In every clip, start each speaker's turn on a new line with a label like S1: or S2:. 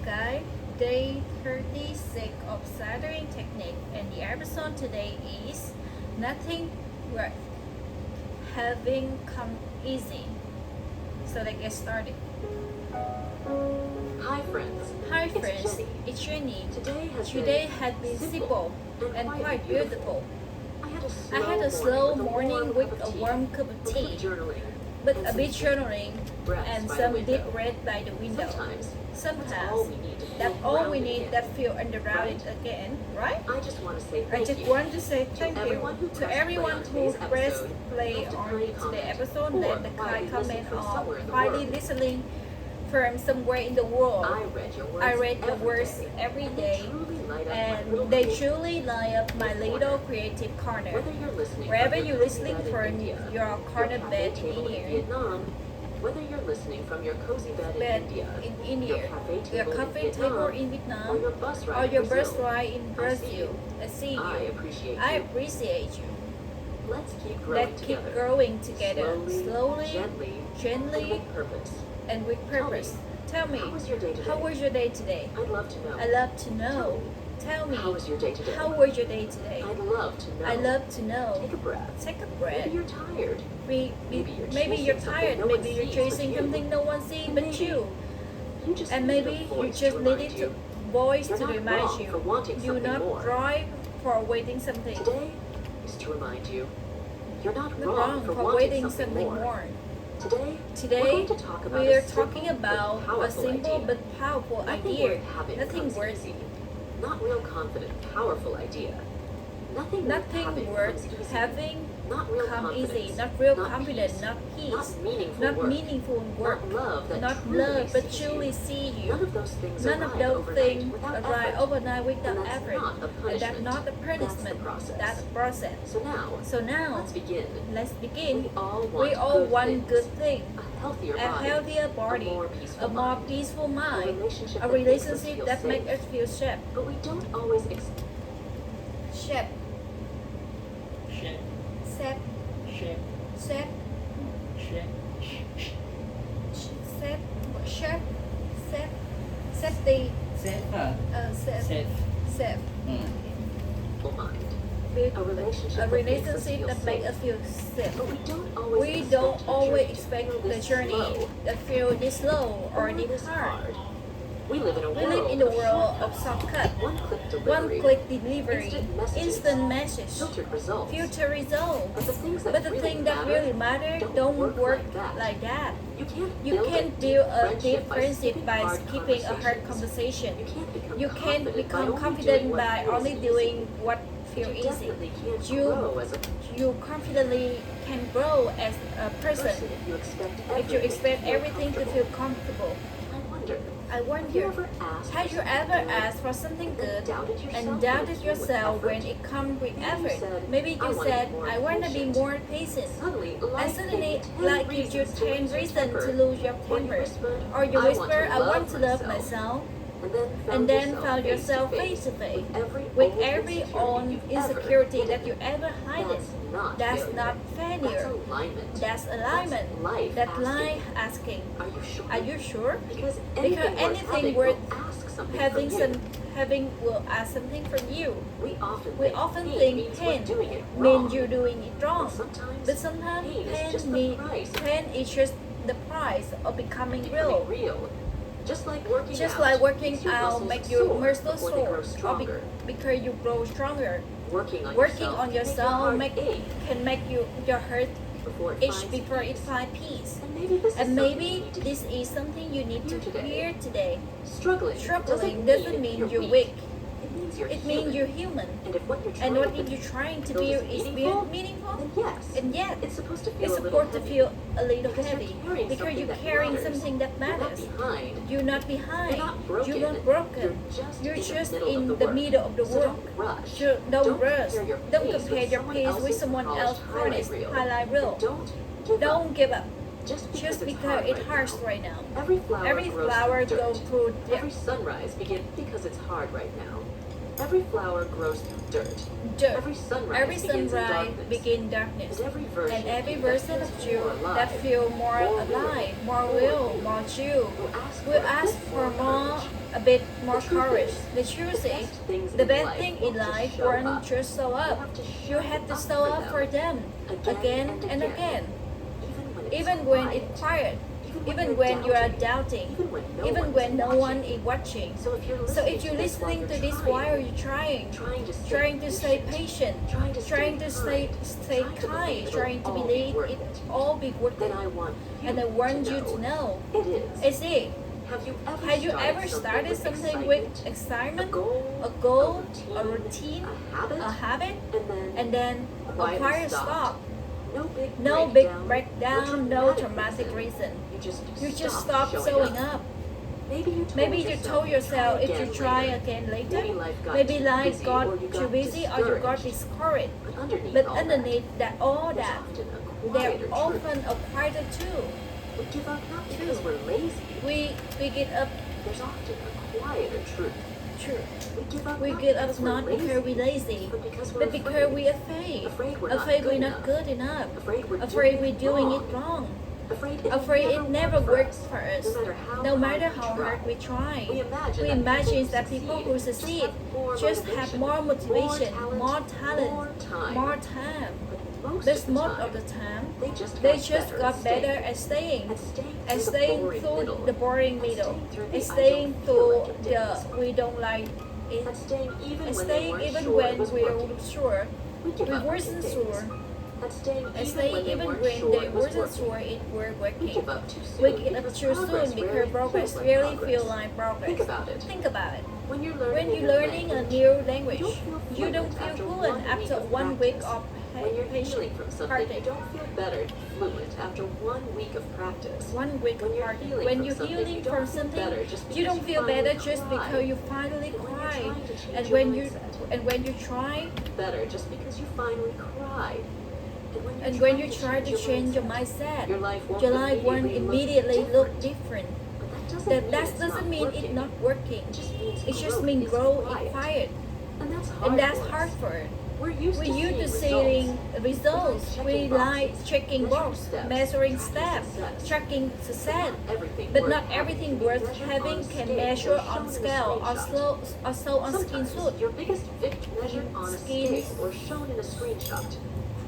S1: guys, day 36 of soldering technique, and the episode today is nothing worth having come easy. So let's get started.
S2: Hi friends.
S1: Hi
S2: It's
S1: friends,
S2: Jenny.
S1: it's Jenny.
S2: Today
S1: Has been simple and quite beautiful.
S2: I
S1: I had a slow morning with a warm cup of tea, but a bit journaling and some deep read by the window. Sometimes that's all we need that feel undergrounded again, right?
S2: I just want to say
S1: I
S2: thank
S1: just
S2: you.
S1: want to say thank you to everyone who
S2: pressed
S1: pressed
S2: play
S1: play
S2: on
S1: on
S2: today's
S1: today's
S2: episode,
S1: episode,
S2: or
S1: left the
S2: quietly
S1: kind
S2: listened
S1: comment
S2: from
S1: or
S2: somewhere in the
S1: quietly
S2: world.
S1: listening from somewhere in the world.
S2: I read your words
S1: I read the
S2: every
S1: words
S2: day,
S1: every
S2: and
S1: day,
S2: they truly light up my little
S1: and they
S2: creative
S1: truly light up my
S2: corner.
S1: little creative corner.
S2: Whether you're listening
S1: Wherever
S2: from
S1: you're
S2: your
S1: listening
S2: cozy bed
S1: from
S2: in India,
S1: your corner
S2: cafe
S1: bed in
S2: table
S1: India,
S2: Vietnam, whether you're listening from your cozy bed
S1: bed
S2: in
S1: in
S2: India,
S1: India,
S2: your cafe table in
S1: in
S2: Vietnam,
S1: Vietnam,
S2: or your bus
S1: or
S2: ride
S1: your
S2: in
S1: bus
S2: Brazil,
S1: ride in
S2: I see
S1: Brazil.
S2: you.
S1: I see
S2: I
S1: you.
S2: appreciate
S1: I
S2: you.
S1: appreciate you.
S2: Let's keep growing
S1: Let's keep
S2: together.
S1: growing together,
S2: Slowly,
S1: gently,
S2: and with purpose.
S1: and with purpose. Tell me,
S2: How was your day today?
S1: how was your day today?
S2: I'd love to know.
S1: I love to know. Tell me,
S2: How was your day today?
S1: how was your day today?
S2: I'd love to know.
S1: I love to know.
S2: Take a breath.
S1: Take a
S2: Maybe
S1: breath.
S2: you're tired.
S1: Maybe
S2: Maybe
S1: you're
S2: you're
S1: tired.
S2: chasing something no one
S1: Maybe you're
S2: sees but
S1: chasing
S2: you.
S1: something no one sees
S2: And
S1: but
S2: maybe
S1: you.
S2: You just
S1: And
S2: needed
S1: maybe
S2: a
S1: you
S2: voice
S1: just
S2: to remind
S1: needed
S2: you.
S1: to voice
S2: You're
S1: to
S2: not
S1: remind
S2: wrong
S1: you.
S2: for wanting
S1: Do
S2: something
S1: not
S2: more.
S1: drive for waiting something.
S2: Today is to remind you. You're not
S1: Not
S2: wrong
S1: wrong
S2: for
S1: for
S2: wanting
S1: waiting
S2: something more. Today,
S1: Today,
S2: we're going to talk about
S1: we are
S2: a simple
S1: talking
S2: but
S1: about a
S2: powerful
S1: simple
S2: idea.
S1: but powerful
S2: Nothing
S1: idea.
S2: worth having
S1: Nothing
S2: comes
S1: worth
S2: easy. Not real confident, powerful idea. Nothing
S1: worth
S2: comes easy.
S1: having
S2: Not real
S1: come
S2: confidence,
S1: easy. Not real
S2: not
S1: confidence.
S2: peace,
S1: Not peace.
S2: not meaningful
S1: Not
S2: work,
S1: meaningful work.
S2: not love that
S1: Not
S2: truly
S1: love but
S2: sees
S1: truly
S2: you.
S1: see you.
S2: None of those things
S1: None of
S2: arrive
S1: those
S2: overnight
S1: things
S2: without
S1: arrive
S2: effort.
S1: overnight without
S2: And that's
S1: effort.
S2: not a
S1: And that's
S2: punishment.
S1: not a
S2: That's
S1: punishment.
S2: the process.
S1: That's a process.
S2: So now,
S1: now,
S2: let's begin.
S1: let's begin.
S2: We all
S1: We all
S2: want
S1: want good thing.
S2: A healthier
S1: A
S2: body,
S1: healthier body,
S2: a more
S1: a
S2: peaceful
S1: more
S2: mind,
S1: peaceful mind,
S2: a
S1: a
S2: relationship
S1: that makes us
S2: safe.
S1: feel safe.
S2: But we don't always
S1: Safe,
S3: Shape,
S1: safe,
S3: shape,
S1: safe,
S3: shape,
S1: safe, safe, safe, safety,
S3: safe hả?
S1: safe,
S3: Safe.
S1: safe.
S2: mind.
S1: With
S2: A relationship
S1: that makes us feel safe.
S2: But
S1: We don't always expect the journey
S2: slow.
S1: to feel this slow or this
S2: this
S1: hard.
S2: We live in a
S1: We live in the world of shortcut,
S2: one-click delivery,
S1: one-click delivery,
S2: instant messages,
S1: instant message,
S2: filtered results.
S1: future results.
S2: But the things that
S1: But the
S2: really
S1: thing that really matter don't work like that.
S2: You can't
S1: build a deep
S2: friendship
S1: friendship by skipping a hard conversation. You can't become confident by only doing what feels easy. You confidently can grow as a person if you expect everything to feel comfortable. I wonder, have you ever asked for something good and doubted yourself when it comes with effort? Maybe you said, I want to be more patient. And suddenly, like you just 10 reasons to lose your temper. Or you whisper, I want to love myself. And then found yourself face to face with every own insecurity that you ever hidden. That's not failure. That's alignment. That's life asking. Are you sure?
S2: Because
S1: Because anything worth having
S2: some
S1: will ask something from you.
S2: we
S1: We often think pain means you're doing it wrong. But sometimes pain is just the price of becoming real.
S2: Just like working
S1: out make your muscles sore, or
S2: stronger.
S1: because you grow stronger.
S2: Working
S1: On yourself can make your heart itch before it finds peace.
S2: And
S1: Maybe this is something you need to hear today.
S2: Struggling
S1: Doesn't mean you're weak.
S2: It means you're human.
S1: And if what you're trying to
S2: build
S1: build
S2: is
S1: is
S2: meaningful,
S1: meaningful,
S2: then yes,
S1: and yet
S2: it's supposed to
S1: it's
S2: feel
S1: supposed to feel a little
S2: Because you're
S1: heavy
S2: carrying
S1: because
S2: something
S1: you're
S2: that
S1: carrying
S2: matters.
S1: something that
S2: You're not
S1: matters.
S2: behind.
S1: You're not behind.
S2: You're not broken.
S1: You're just
S2: in
S1: in
S2: the
S1: the
S2: middle
S1: middle of the
S2: So
S1: work.
S2: don't rush.
S1: So don't rush.
S2: compare your
S1: Don't
S2: pace
S1: compare your pace with someone else's
S2: highlight
S1: harness highlight reel.
S2: Don't give up.
S1: Don't give up. Just because it's hard right now.
S2: Every flower
S1: Every flower
S2: goes
S1: goes through
S2: Every sunrise begins because it's hard right now. Every flower grows through dirt.
S1: Dirt.
S2: Every sunrise
S1: Every
S2: begins in
S1: sunrise
S2: darkness.
S1: begins darkness.
S2: And every version,
S1: And every
S2: of you
S1: version
S2: that
S1: of
S2: feels
S1: you
S2: more alive
S1: that feel more alive, more real, more true, will ask for more, a bit more courage. The truth is, the best thing in life won't just show up. You have to show up for them again and again, even when it's quiet, even when you are doubting, even when no one is watching.
S2: So
S1: if you're listening to this, why are you trying? Trying to stay patient, trying to stay kind, trying to believe it all be worth
S2: then
S1: it.
S2: I want
S1: And I want you to know,
S2: it is.
S1: is it?
S2: Have you ever started something with
S1: excitement,
S2: a
S1: a
S2: goal,
S1: a routine,
S2: a
S1: a habit,
S2: and then
S1: and then a
S2: quietly
S1: quiet
S2: stop?
S1: stop?
S2: No big breakdown,
S1: No dramatic reason. You just stop showing up. Maybe you told yourself if you try again later, maybe life got too busy or you got discouraged. But underneath that, all that, they're often a quieter too.
S2: We give up not because we're lazy.
S1: We get up
S2: There's often a quieter truth.
S1: true.
S2: We
S1: We get up not because we're lazy, but because we're afraid. Afraid we're not good enough. Afraid we're doing it wrong. Afraid it never works for us. No matter how hard we try. We imagine that people who succeed just have more motivation, more talent, more time. But most of the time, they just got better at staying through the boring middle, and staying through the we don't like it,
S2: And staying even
S1: and
S2: when
S1: staying
S2: they
S1: even
S2: weren't
S1: when
S2: sure it was
S1: we
S2: working.
S1: were sure,
S2: We give
S1: we
S2: up on
S1: wasn't
S2: things.
S1: sure,
S2: And staying
S1: and
S2: even
S1: staying
S2: when they
S1: even
S2: weren't
S1: when
S2: sure
S1: they
S2: it was
S1: wasn't
S2: working.
S1: sure it were
S2: We
S1: working.
S2: give up too soon.
S1: We get up too soon because progress really feel like progress.
S2: Think about it.
S1: Think about it.
S2: When you're
S1: When
S2: learning,
S1: you're learning a new language,
S2: you
S1: you don't feel fluent after 1 week of
S2: when you're healing
S1: patient
S2: from something, you
S1: practice.
S2: don't feel better fluent after 1 week of practice.
S1: 1 week
S2: When you're
S1: apart.
S2: healing
S1: When
S2: from
S1: you're
S2: something,
S1: healing
S2: you don't
S1: from
S2: feel
S1: something,
S2: better just
S1: you
S2: because
S1: don't
S2: you
S1: feel
S2: finally
S1: better just
S2: cried.
S1: because you finally
S2: And when you're
S1: cry.
S2: trying to change
S1: And
S2: your
S1: when you try,
S2: better just because you finally cried.
S1: and when you try to change your mindset,
S2: your life won't
S1: your life won't immediately look
S2: different.
S1: different.
S2: But
S1: That doesn't mean it's not working. It just means
S2: growth
S1: grow
S2: is
S1: is quiet,
S2: And that's
S1: and
S2: hard.
S1: that's hard for it.
S2: We're used
S1: We're
S2: to
S1: used to
S2: seeing
S1: seeing results. We like checking box, measuring steps, tracking success. But not everything worth having can measure on scale or so on skin
S2: Sometimes
S1: suit,
S2: your biggest measured on a
S1: Skin-
S2: scale or shown in a screenshot.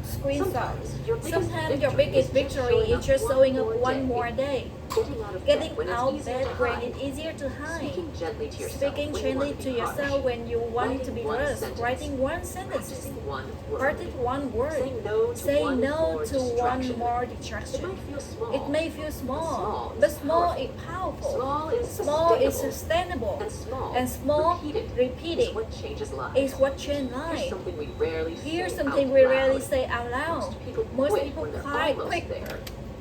S1: screenshot.
S2: Sometimes
S1: Your biggest victory is just showing up one more day.
S2: Getting
S1: Getting out of bed when it's easier to hide.
S2: Speaking gently to yourself.
S1: Speaking
S2: when you
S1: gently
S2: want
S1: to
S2: to be
S1: yourself
S2: harsh.
S1: when you want to be
S2: Writing one
S1: rushed.
S2: sentence.
S1: Writing one sentence.
S2: Practicing one word.
S1: Practice one word.
S2: Say no to
S1: Say
S2: one
S1: no
S2: more
S1: to one
S2: distraction.
S1: more
S2: It
S1: distraction.
S2: might feel small.
S1: It may feel small,
S2: But
S1: but
S2: small
S1: small
S2: is
S1: is powerful.
S2: Small is
S1: sustainable.
S2: And small,
S1: Repeated,
S2: is what changes lives.
S1: is what changes
S2: Here's
S1: life.
S2: something we rarely
S1: Here's
S2: say
S1: something
S2: out
S1: we
S2: loud.
S1: rarely say out loud. Most people
S2: when they're
S1: quite
S2: almost
S1: quick
S2: there.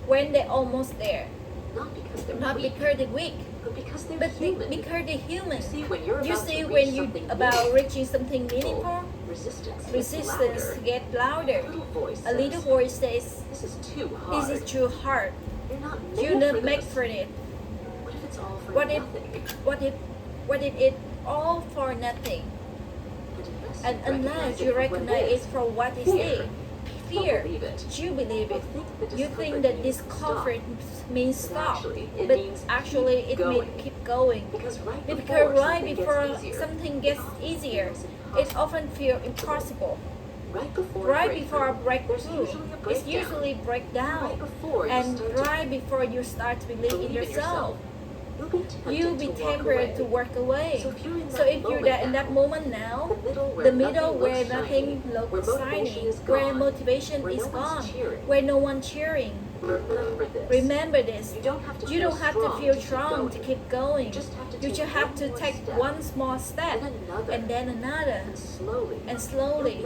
S1: when they're almost there.
S2: Not because they're
S1: Not
S2: weak,
S1: because they're weak,
S2: but because they're
S1: but
S2: human.
S1: because they're human.
S2: You see, when you're
S1: You
S2: about
S1: see,
S2: to
S1: when
S2: reach
S1: you
S2: something
S1: about
S2: meaningful,
S1: reaching something meaningful,
S2: resistance
S1: resistance
S2: gets
S1: get louder.
S2: louder.
S1: A little voice says,
S2: This is too hard.
S1: "This is too hard.
S2: You're not
S1: You're
S2: made
S1: not
S2: for
S1: made
S2: this.
S1: for it.
S2: What if it's all for
S1: What if,
S2: nothing?
S1: what if it all for nothing?" And unless you recognize it for what it is, fear,
S2: Believe it.
S1: you believe it. You think that discomfort means stop,
S2: Actually, it
S1: but
S2: means
S1: actually it
S2: keep
S1: means keep going.
S2: Because
S1: Because right before something gets easier, it often feels impossible. Right before a breakthrough, it's usually breakdown. And right before you start to believe in yourself, you'll be tempted to walk away. So if you're in that moment now, the middle where nothing looks shiny, where motivation is gone, where no one cheering, remember this. You don't have to feel strong to keep going. You just have to take one small step and then another. And slowly,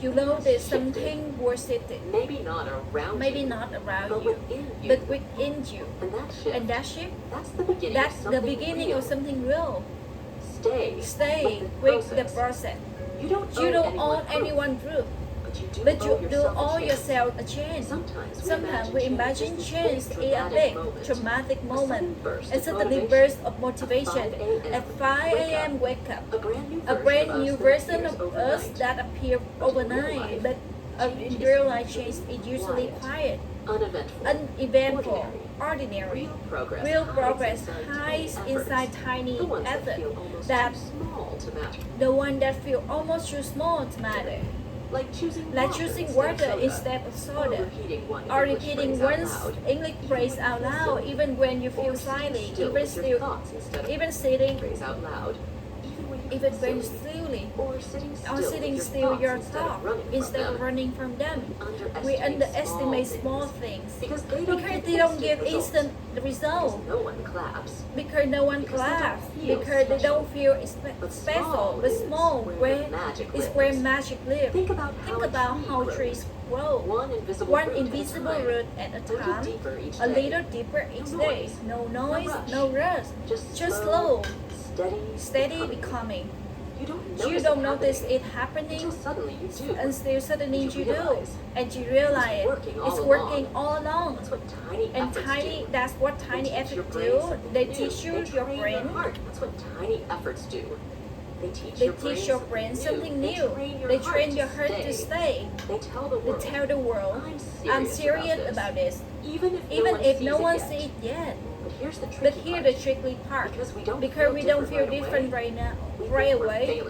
S1: you notice something was shifted.
S2: Maybe not around
S1: Maybe
S2: you,
S1: not around
S2: but
S1: you,
S2: within you.
S1: but within you.
S2: And that shift,
S1: And that shift,
S2: that's the beginning
S1: that's
S2: of
S1: the
S2: something
S1: beginning
S2: real.
S1: of something real.
S2: Stay
S1: Stay with the process.
S2: You don't
S1: You don't own
S2: anyone's proof,
S1: anyone's proof, But you
S2: owe
S1: do
S2: yourself a
S1: owe
S2: chance.
S1: yourself a chance.
S2: Sometimes
S1: We imagine change
S2: is
S1: in a big, dramatic moment, a sudden burst of motivation. At 5 a.m. wake up. A brand new version of us that appear overnight, but in real life change is usually quiet, uneventful, ordinary. Real progress hides inside tiny
S2: the ones that
S1: efforts
S2: feel almost
S1: that
S2: too small to matter.
S1: the one that feel almost too small to matter,
S2: Like choosing
S1: water instead of soda, or repeating one's English phrase out loud even when you feel silently, even sitting,
S2: phrase out loud,
S1: even when slowly,
S2: or
S1: sitting still your thoughts instead of running from them. We underestimate small things
S2: because
S1: they don't give instant result,
S2: no one claps.
S1: because no one claps, because they don't feel special. But small is where magic lives.
S2: Think about
S1: how trees grow.
S2: One
S1: One invisible root at a time, a little deeper each day. No noise, no rush, just slow, steady becoming. You don't notice it happening until suddenly you do, and you realize it's working all along. And that's what tiny efforts do. They teach your brain.
S2: That's what tiny efforts do.
S1: They teach your brain something new. They train your heart to stay.
S2: They tell the world,
S1: I'm serious about this,
S2: even
S1: if no one sees it yet. But here's the tricky part. Because we don't feel different right now, right away.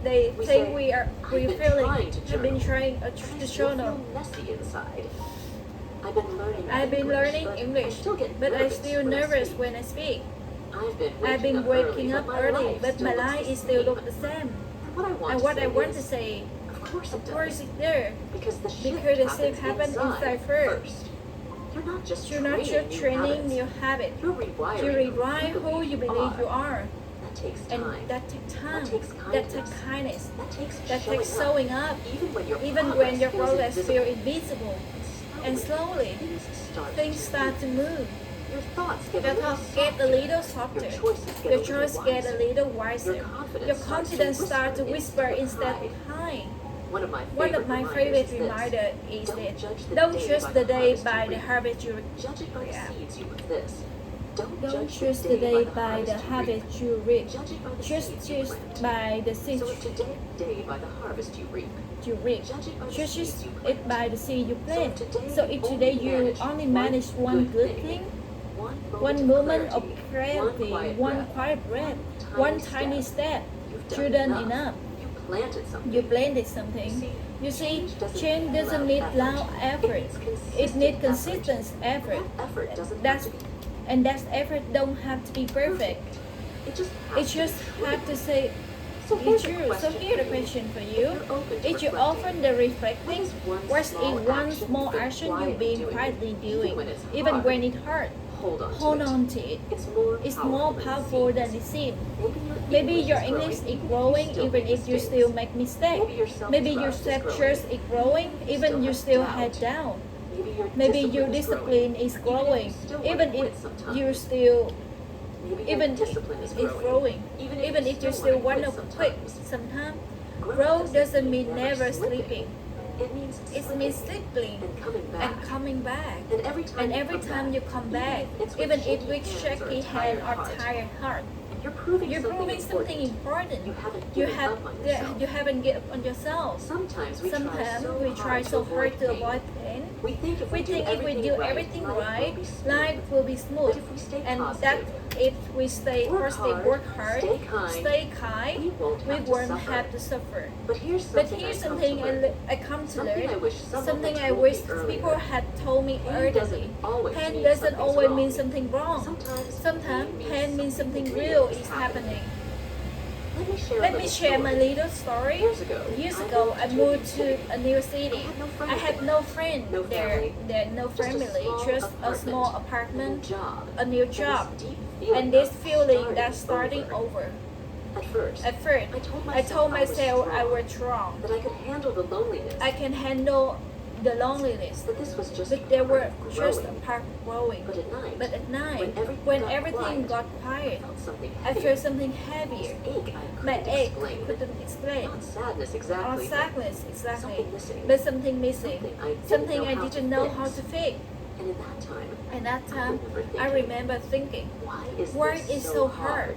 S1: They think we're failing. I've been trying to show them.
S2: Messy inside.
S1: I've been learning English, but I'm still nervous when I speak.
S2: I've been waking up early, but my life is still
S1: look the same.
S2: And what I want to
S1: say,
S2: of course
S1: of course it's there.
S2: because the
S1: shift happens inside first.
S2: You're not just training
S1: new habit.
S2: You're
S1: You rewrite who you believe you are.
S2: That takes
S1: And
S2: time.
S1: that takes time.
S2: That takes
S1: kindness.
S2: That takes
S1: Showing up.
S2: even when your progress
S1: feels invisible. And slowly, things start to move.
S2: Your thoughts
S1: Your thoughts get a little softer. Your choice get a little wiser. Your confidence starts to whisper instead of high.
S2: One of
S1: My favorite reminder is that don't judge the day by the harvest you
S2: Judge it by the
S1: Yeah.
S2: seeds you with this. Don't
S1: Don't
S2: judge
S1: choose
S2: the day by the
S1: habit
S2: harvest
S1: you reap.
S2: Judge it by the
S1: Just
S2: seeds you
S1: choose
S2: plant.
S1: by the seed
S2: So if today by the harvest you reap.
S1: you reap.
S2: Judge it by the
S1: Just
S2: seeds
S1: choose
S2: you
S1: it
S2: plant.
S1: by the seed you plant.
S2: So
S1: So if today you only manage one good thing, one moment of clarity, one quiet breath, one tiny step, you've done enough.
S2: You planted something.
S1: You planted something. You see, change doesn't need loud effort. It needs consistent effort.
S2: Effort doesn't
S1: That's
S2: have to be
S1: and that effort don't have to be perfect. It just have to say
S2: So
S1: be
S2: here's the
S1: true. So
S2: question
S1: here's the
S2: for you.
S1: question for
S2: If
S1: you.
S2: you're open to
S1: If you
S2: reflecting,
S1: often the reflecting, what's in one small
S2: you've been
S1: action you've been quietly doing,
S2: even when it's
S1: even
S2: hard?
S1: when it's hard?
S2: Hold on.
S1: Hold
S2: to it.
S1: on to it.
S2: It's more
S1: powerful than it seems.
S2: Maybe
S1: Maybe your English is growing even if you still make mistakes. Maybe your self-trust is growing even you still head down. Maybe your discipline is growing even if you still even
S2: discipline is
S1: it's growing. Even if you still want to quit sometimes. Growth doesn't mean never sleeping. It means sleeping and coming back.
S2: And
S1: every time you come back, even if with shaky hand or tired heart,
S2: you're proving
S1: something important.
S2: You haven't given up on yourself.
S1: You haven't given up on yourself.
S2: Sometimes we
S1: Sometimes
S2: try so hard to avoid
S1: pain.
S2: We think if
S1: We think if we do everything right, life will be smooth.
S2: But if we stay
S1: And
S2: positive,
S1: that if we stay
S2: work
S1: positive, work hard,
S2: stay kind,
S1: we
S2: we
S1: won't
S2: won't
S1: have to suffer.
S2: But here's
S1: something I come to
S2: Something
S1: learn.
S2: I wish someone
S1: Something
S2: had
S1: I
S2: told
S1: wish
S2: me earlier.
S1: people had told me
S2: Pain
S1: earlier.
S2: doesn't always
S1: Pain
S2: mean
S1: doesn't
S2: something's
S1: always
S2: wrong.
S1: mean something wrong. Sometimes pain means something real is happening. Let me share my little story. Years ago, I moved to a new city. I had no friend there, no family, just a small apartment, a new job, and this feeling that's starting over.
S2: At first,
S1: I told myself I was strong.
S2: that I could handle the loneliness.
S1: I can handle the loneliness.
S2: That this was just
S1: But they
S2: part
S1: were
S2: of
S1: just a
S2: growing.
S1: part of growing.
S2: But at night,
S1: But at night,
S2: when
S1: when
S2: everything
S1: everything got quiet,
S2: I felt something
S1: I
S2: heavier.
S1: felt something heavier.
S2: This ache I
S1: My
S2: couldn't
S1: ache
S2: explain.
S1: couldn't explain.
S2: Not sadness
S1: Or
S2: exactly.
S1: sadness, exactly.
S2: Something missing.
S1: But something missing.
S2: Something
S1: Something
S2: I
S1: I
S2: didn't
S1: didn't
S2: know
S1: know
S2: how
S1: how
S2: to
S1: to fix.
S2: And in that time,
S1: And that time, I
S2: thinking,
S1: remember thinking,
S2: why
S1: why
S2: is
S1: is
S2: this
S1: so
S2: hard?
S1: hard?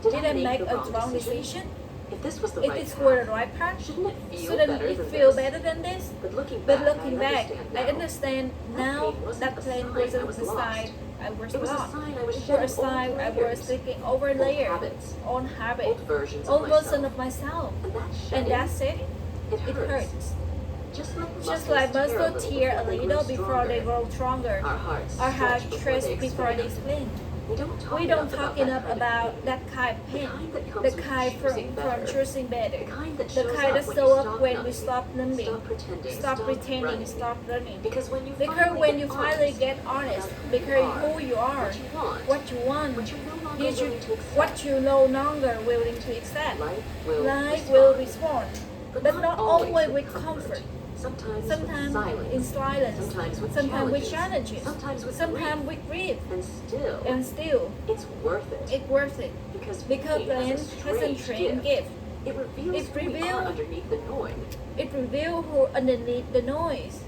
S1: Did I make
S2: the
S1: a wrong decision?
S2: If this was the
S1: If
S2: right
S1: this
S2: path,
S1: were the right path,
S2: shouldn't it feel
S1: shouldn't
S2: better
S1: it
S2: than
S1: feel
S2: this?
S1: better than this?
S2: But looking
S1: But
S2: back,
S1: looking back, I
S2: now.
S1: understand
S2: That
S1: now
S2: pain wasn't
S1: that
S2: a
S1: plan
S2: sign I
S1: wasn't
S2: was
S1: the
S2: lost.
S1: sign I was
S2: It was a
S1: lost.
S2: sign I was
S1: It was a
S2: shedding
S1: sign
S2: old
S1: I was
S2: layers,
S1: taking over
S2: old
S1: layers,
S2: habits,
S1: own habits,
S2: old versions
S1: old
S2: of
S1: version
S2: myself.
S1: of myself.
S2: And that
S1: And
S2: shedding,
S1: that's it.
S2: it
S1: It hurts.
S2: Just like
S1: Just
S2: tear
S1: like muscles tear a little before they
S2: grow
S1: grow stronger.
S2: Our
S1: Our
S2: hearts
S1: hearts
S2: stretch
S1: stretch
S2: before they
S1: explain.
S2: We
S1: We don't talk enough about that kind of
S2: the
S1: pain.
S2: kind that comes
S1: The
S2: with
S1: kind
S2: choosing
S1: from
S2: better.
S1: choosing better.
S2: The kind that
S1: The kind that show up when we stop numbing,
S2: stop pretending,
S1: stop pretending,
S2: running.
S1: stop running.
S2: Because when you
S1: finally get honest, because who you are,
S2: what you want,
S1: what you want,
S2: what you're no longer willing to accept,
S1: what you no longer willing to accept,
S2: life
S1: will
S2: respond.
S1: respond, but not always with comfort.
S2: Sometimes
S1: Sometimes in
S2: silence,
S1: silence,
S2: sometimes with
S1: challenges,
S2: sometimes with
S1: sometimes with grief,
S2: and still,
S1: and still
S2: it's worth it.
S1: it's worth it.
S2: Because
S1: Because
S2: pain
S1: pain has a strange gift.
S2: It reveals
S1: It
S2: who we are
S1: reveals-
S2: underneath the noise.
S1: It reveals who underneath the noise.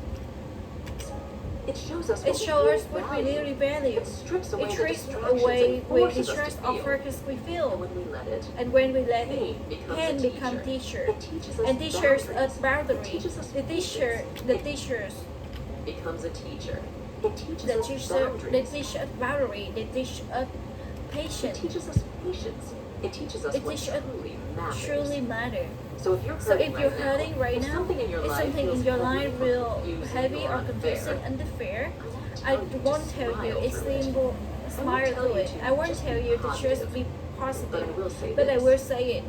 S2: It shows us
S1: It shows
S2: we
S1: what we really value.
S2: It strips away
S1: It
S2: the
S1: strips
S2: distractions
S1: away
S2: and
S1: with
S2: forces us
S1: distress
S2: to
S1: or
S2: feel.
S1: focus we
S2: And
S1: feel.
S2: when we let it,
S1: And when we let
S2: pain
S1: it,
S2: becomes
S1: pain
S2: a
S1: become
S2: teacher.
S1: teacher.
S2: It teaches us
S1: And teaches
S2: boundaries.
S1: us boundaries.
S2: It teaches us
S1: The
S2: patience.
S1: teachers,
S2: becomes a teacher. It teaches
S1: the
S2: us
S1: teacher, they
S2: boundaries.
S1: teach us boundary. They teach us
S2: It
S1: patience.
S2: teaches us patience. It teaches us
S1: It
S2: what
S1: teaches us
S2: truly matters.
S1: Truly matter.
S2: So if you're
S1: So
S2: hurting
S1: if you're
S2: right
S1: hurting
S2: now,
S1: right
S2: if
S1: now,
S2: something in your
S1: if
S2: life
S1: something
S2: feels
S1: in your life
S2: heavy or
S1: real
S2: confusing
S1: heavy or
S2: unfair,
S1: confusing, unfair,
S2: I
S1: I won't tell you it's simple, smile through it. I won't tell you to just be positive, but I will say it.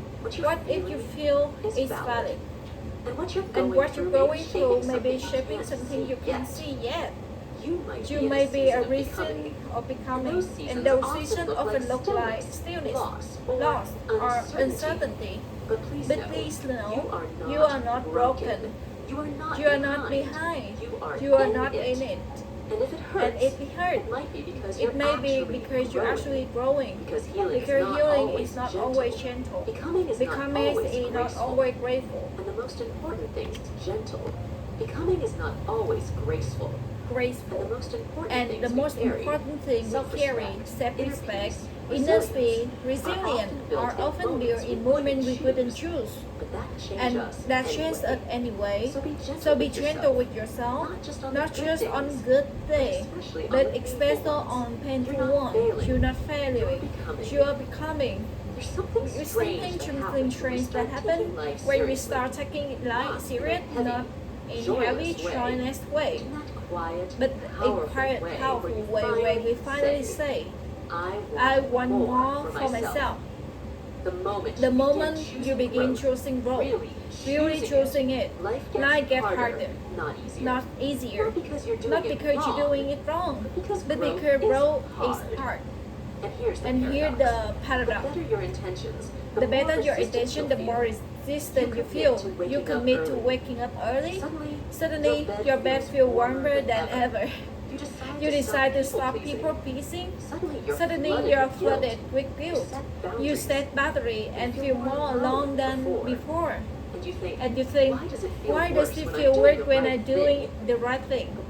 S1: What if you feel is valid?
S2: And what you're
S1: And what you're going through may be
S2: shaping
S1: shaping something you can't see yet.
S2: You
S1: You may be a
S2: reason
S1: reason of becoming,
S2: and
S1: and
S2: those
S1: those seasons often look like stillness, loss, or uncertainty.
S2: But
S1: But please know, you are not broken.
S2: You
S1: You are not behind.
S2: You are
S1: not in it.
S2: And if it hurts,
S1: And if it hurts,
S2: it might be because
S1: it may be because you're actually growing.
S2: Because healing
S1: is not always gentle.
S2: Becoming is
S1: Becoming
S2: not
S1: is not
S2: graceful.
S1: always grateful.
S2: And the most important thing is gentle. Becoming is not always graceful. And the
S1: Graceful.
S2: most important
S1: And
S2: things
S1: the most
S2: we carry,
S1: important thing we carry, self-respect, inner speed, resilience, are often built in moments we couldn't choose.
S2: But that changes
S1: And
S2: us
S1: that changes us anyway.
S2: So be
S1: So
S2: gentle
S1: be
S2: with
S1: gentle
S2: yourself.
S1: with yourself,
S2: Not just on good days,
S1: good days,
S2: especially on
S1: but
S2: the
S1: especially
S2: painful ones.
S1: on painful
S2: You're not
S1: ones.
S2: failing.
S1: You're not failing.
S2: becoming.
S1: You are becoming.
S2: There's something
S1: There's
S2: strange
S1: something strange that happens when we start taking life serious, not in heavy, joyless way,
S2: In that quiet,
S1: but in quiet, powerful way where we finally say, I want more for myself. The moment you begin choosing growth, really choosing it, life gets harder, not easier. Not because you're doing it wrong, but because growth is hard. And here's the paradox. The better your intention, the more resistant you feel. You commit to waking up early. Suddenly, your bed feels warmer than ever. You decide to stop people pleasing. Suddenly, you're flooded with guilt. You set boundary and feel more alone than before. And you think, why does it feel weird when I'm doing the right thing? But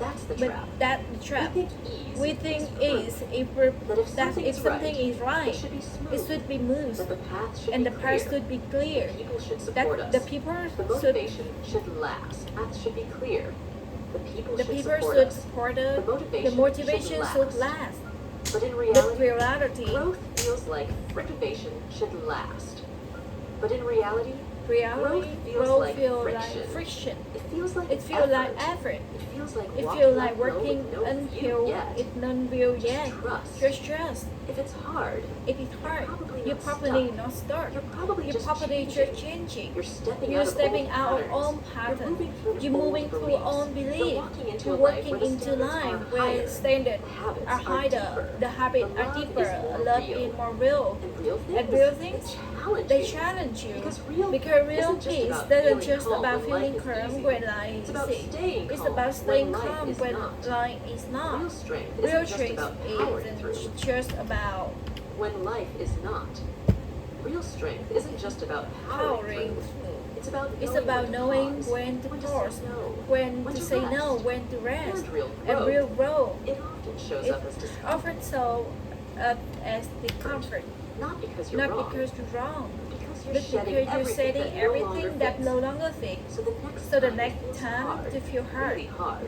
S1: that's the trap. We think is that if something is right, it should be smooth, and the path should be clear. That the people
S2: The motivation should last. Paths should be clear. The people should support us.
S1: the motivation should last.
S2: But in
S1: But reality,
S2: growth feels like motivation should last. But in reality,
S1: growth
S2: feels
S1: feels
S2: like
S1: like friction.
S2: it feels like
S1: It feels like effort.
S2: It feels like
S1: It
S2: walking
S1: feels like
S2: uphill
S1: working
S2: with no view
S1: until
S2: yet.
S1: it's not real yet.
S2: Trust.
S1: Just trust.
S2: If it's hard,
S1: If it's hard,
S2: probably
S1: you're
S2: not
S1: probably
S2: stuck.
S1: not stuck.
S2: you're probably
S1: You're
S2: just
S1: probably
S2: changing.
S1: just changing.
S2: You're stepping
S1: You're
S2: out
S1: stepping out of
S2: of
S1: old
S2: old patterns.
S1: patterns.
S2: You're moving through old beliefs.
S1: You're
S2: You're walking into
S1: You're
S2: a life
S1: walking
S2: where the
S1: into
S2: standards
S1: life
S2: are
S1: where
S2: higher.
S1: standards
S2: The habits
S1: are higher,
S2: deeper.
S1: the habits
S2: The
S1: are
S2: love
S1: deeper,
S2: is more
S1: love
S2: real.
S1: is more real.
S2: And real things,
S1: And real things,
S2: they challenge
S1: They
S2: you.
S1: challenge you.
S2: Because real
S1: Real
S2: isn't
S1: peace
S2: just
S1: doesn't
S2: about
S1: just
S2: feeling
S1: about
S2: calm when
S1: feeling
S2: life is
S1: calm
S2: easy.
S1: when life
S2: It's
S1: is
S2: about
S1: easy.
S2: staying
S1: It's
S2: calm
S1: about staying
S2: when life
S1: calm
S2: is
S1: when
S2: not.
S1: life is not.
S2: Real strength
S1: Real
S2: isn't just
S1: strength
S2: about powering through
S1: isn't just about
S2: when life is not. Real strength isn't just about powering
S1: powering
S2: through.
S1: through.
S2: It's about
S1: It's
S2: knowing
S1: about
S2: when to
S1: knowing
S2: pause,
S1: when to
S2: when
S1: pause,
S2: to say no,
S1: when
S2: when
S1: to
S2: to
S1: say no,
S2: rest.
S1: when to rest.
S2: And real
S1: And
S2: growth.
S1: real growth
S2: It often shows
S1: It
S2: up as discomfort,
S1: often so up as the comfort,
S2: not because you're
S1: not
S2: wrong,
S1: because you're wrong,
S2: but because you're
S1: but
S2: shedding
S1: because you're
S2: everything
S1: setting
S2: that no longer
S1: everything that
S2: fits.
S1: no longer fits.
S2: So the next
S1: So the
S2: time
S1: next
S2: it feels
S1: time
S2: hard,
S1: to feel hard,
S2: really hard,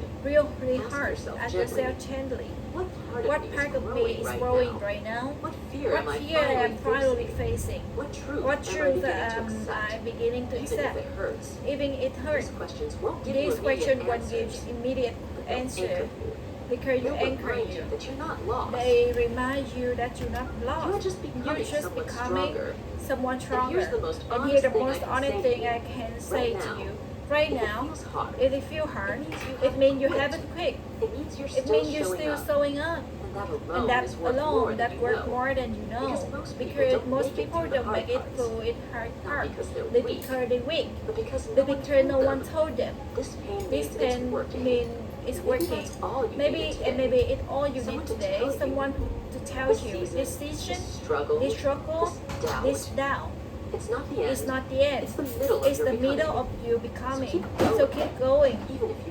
S1: really
S2: Ask
S1: hard,
S2: yourself
S1: ask
S2: gently,
S1: yourself gently.
S2: what part
S1: What
S2: of
S1: part
S2: me
S1: of
S2: is
S1: me
S2: growing
S1: is
S2: right
S1: growing
S2: now?
S1: right now?
S2: What fear
S1: What
S2: am I
S1: fear am I finally
S2: facing?
S1: facing?
S2: What truth
S1: What
S2: am I
S1: truth
S2: beginning to
S1: am
S2: accept?
S1: I beginning to
S2: Even if
S1: accept?
S2: it hurts.
S1: Even it hurts.
S2: These questions won't give
S1: This
S2: you
S1: question
S2: immediate
S1: won't give
S2: answers,
S1: you immediate
S2: but they'll
S1: answer
S2: anchor you.
S1: because you
S2: They'll
S1: anchor
S2: remind
S1: you.
S2: that you're not lost.
S1: They remind you that you're not lost.
S2: You're just becoming someone stronger.
S1: someone
S2: And
S1: stronger.
S2: here's the most
S1: And here's the
S2: honest
S1: most
S2: thing I can
S1: honest
S2: say
S1: thing
S2: to you.
S1: I can say
S2: Right
S1: to
S2: now,
S1: you. Right
S2: If it
S1: now,
S2: feels hard,
S1: if it feels hard,
S2: it
S1: it means you
S2: quit.
S1: haven't quit.
S2: It means you're
S1: It
S2: still
S1: means you're
S2: showing
S1: still
S2: up.
S1: showing up.
S2: And that alone
S1: And that
S2: is worth more
S1: alone,
S2: than
S1: that
S2: you
S1: worth
S2: know.
S1: more than you know.
S2: Because most people don't
S1: Because most
S2: make it
S1: people
S2: through the
S1: don't
S2: hard
S1: make it
S2: parts.
S1: through it hard
S2: Not
S1: part.
S2: because they're
S1: They
S2: weak,
S1: because they're weak.
S2: but because
S1: But because no one
S2: them.
S1: told them.
S2: This pain
S1: This
S2: means
S1: pen
S2: it's working.
S1: mean it's
S2: Maybe
S1: working.
S2: that's all you
S1: Maybe
S2: needed
S1: and
S2: today.
S1: maybe it's all you
S2: Someone
S1: need
S2: to
S1: today.
S2: tell you.
S1: Someone to tell
S2: This
S1: you
S2: season,
S1: this season,
S2: this struggle,
S1: this struggle,
S2: this doubt,
S1: this doubt.
S2: it's not the end.
S1: It's not the end.
S2: It's the middle
S1: It's
S2: of
S1: the
S2: your
S1: middle of
S2: becoming.
S1: you becoming.
S2: So
S1: So keep going.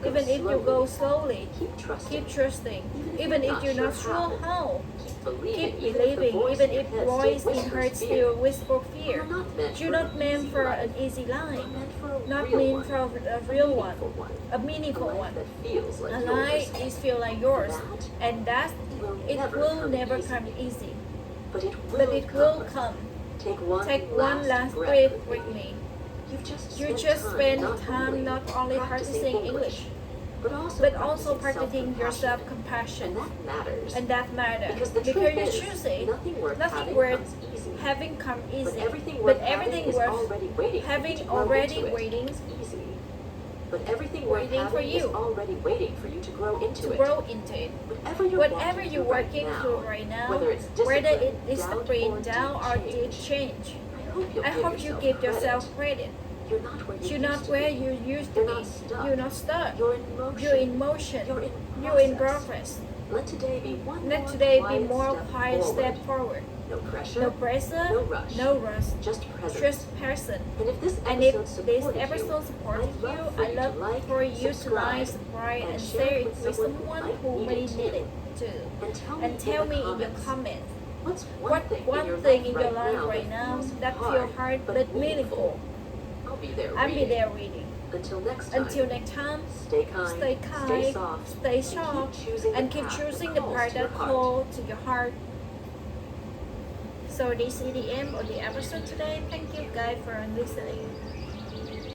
S2: Even if you go slowly,
S1: Keep trusting.
S2: keep trusting.
S1: Even if you're not sure how.
S2: Keep
S1: Keep
S2: believing,
S1: believing. Even if
S2: your
S1: voice
S2: head
S1: in
S2: still
S1: her
S2: whispers
S1: still whisper fear.
S2: You're not meant
S1: You're
S2: for
S1: not meant
S2: easy
S1: for
S2: life.
S1: an easy
S2: You're
S1: life.
S2: meant for a
S1: Not
S2: real
S1: meant
S2: one.
S1: for a real one. A
S2: A
S1: meaningful
S2: life
S1: one.
S2: that feels like
S1: A
S2: yours.
S1: life is feel like yours. And that it will never
S2: easy.
S1: come easy.
S2: But it will
S1: come.
S2: Take one
S1: last
S2: breath
S1: breath
S2: with
S1: with
S2: me.
S1: me.
S2: You just spend
S1: time not only practicing English,
S2: but
S1: but also practicing
S2: practicing
S1: your
S2: self-compassion.
S1: self-compassion.
S2: And that matters.
S1: Because
S2: the
S1: truth is, nothing worth
S2: having
S1: having come easy.
S2: But everything
S1: But
S2: worth
S1: everything
S2: having is
S1: worth
S2: already waiting.
S1: having
S2: for you to grow
S1: already
S2: into it.
S1: waiting
S2: It's easy. But everything worth
S1: waiting for
S2: having is
S1: you
S2: already waiting for you to grow into
S1: to
S2: it.
S1: grow into it.
S2: Whatever you're working
S1: through right now,
S2: whether it's
S1: whether it
S2: discipline,
S1: is discipline,
S2: doubt,
S1: doubt, or
S2: deep
S1: deep
S2: change,
S1: change,
S2: I hope you give yourself
S1: credit.
S2: credit. You're not
S1: You're
S2: you
S1: not
S2: used
S1: where
S2: to
S1: you
S2: be.
S1: used to
S2: You're
S1: be.
S2: not stuck.
S1: You're not stuck.
S2: You're in motion.
S1: You're in motion.
S2: You're in
S1: You're in
S2: process.
S1: progress.
S2: Let today be one
S1: Let
S2: more
S1: today be
S2: quiet
S1: more
S2: step
S1: quiet
S2: forward.
S1: step forward.
S2: No pressure.
S1: No pressure,
S2: No rush.
S1: no rush.
S2: Just presence.
S1: Just person.
S2: And if this
S1: And if
S2: episode
S1: this
S2: supported
S1: episode supported
S2: you,
S1: I'd love for you to like, subscribe, and share it with someone who may need it too.
S2: and
S1: Tell me in your comments
S2: What's
S1: what one thing in your life right now that feels hard but meaningful.
S2: I'll be there.
S1: I'll be there reading.
S2: Until next time.
S1: Until next time,
S2: Stay kind.
S1: stay kind,
S2: Stay soft.
S1: stay sharp, and keep choosing the part that calls to your heart. So this is the end of the episode today. Thank you guys for listening.